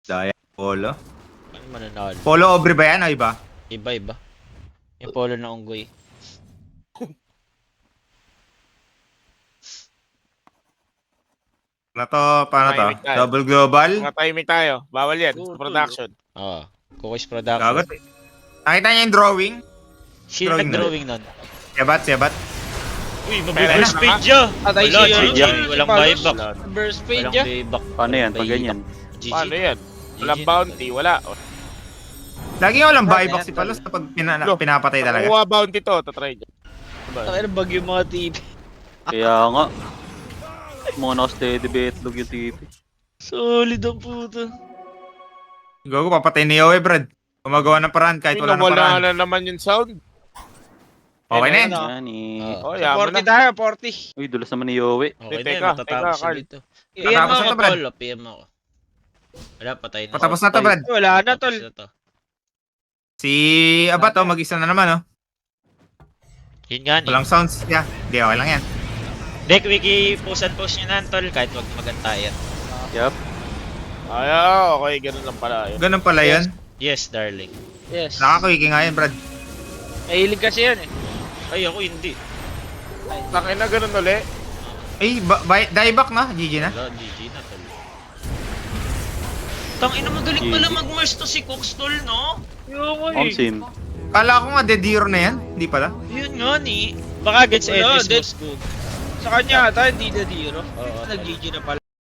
Daya, polo. Ano mananalo? Polo Obre ba yan o iba? Iba. Yung polo na unggoy. Ano to? Paano to? Tahimik tayo. Double global? Mga timing tayo. Bawal yan. Oo, Sa production. Oo. Kukis Production. Gagot. Nakita niya yung drawing? Sino Drawing nag-drawing nun? Sebat. Uy, Pero mag-burst na, page siya! Atay Wala, siya. GG. Walang buyback. Burst page Walang ya. buyback. Paano yan? Pag ganyan. GG. Paano yan? Walang GG. bounty. Wala. Lagi nga walang Ano buyback yan, si Palos kapag Lo, pinapatay talaga. Nakuha bounty to. Tatry dyan. Ang bagyo yung mga TV. Kaya nga. Mga naka-steady betlog yung TV. Solid ang puto. Gago, papatay ni Yowie, Brad. Gumagawa ng paraan kahit wala ng Wala paraan. na naman yung sound. Okay na yan. Ano? Yan eh. Oo. Oh, yaman 40 na. tayo, 40. Uy, dulas naman ni Yowie. Okay na Teka, yun, matatapos teka, siya Carl. dito. PM Patapos ako. na to, Brad. Tol, PM ako. Wala, patay na. Patapos na to, Brad. Wala na, tol. Tapos na to. Si Abat, oh, mag-isa na naman, oh. Yun nga ni. Walang sounds. Yeah, hindi, okay lang yan. Deck wiki, post and post nyo na, tol, kahit wag na magantayan. Yup. Ay, okay. Ganun lang pala yun. Ganun pala yun. Yes, darling. Yes. Nakaka-wiki nga yan, Brad. Mahilig kasi yan eh. Ay, ako hindi. Tangin na ganun uli. Ay, dieback na. GG na. Wala, GG na, tol. Tangina, magaling pala mag-merge to si Cox, tol, no? Yung On sim. Kala ko nga dead hero na yan. Hindi pala. Yun nga ni. Baka gets Wala, Edris dead. Boss Good. Sa kanya ata, hindi na zero. Oo, Nag-GG na pala.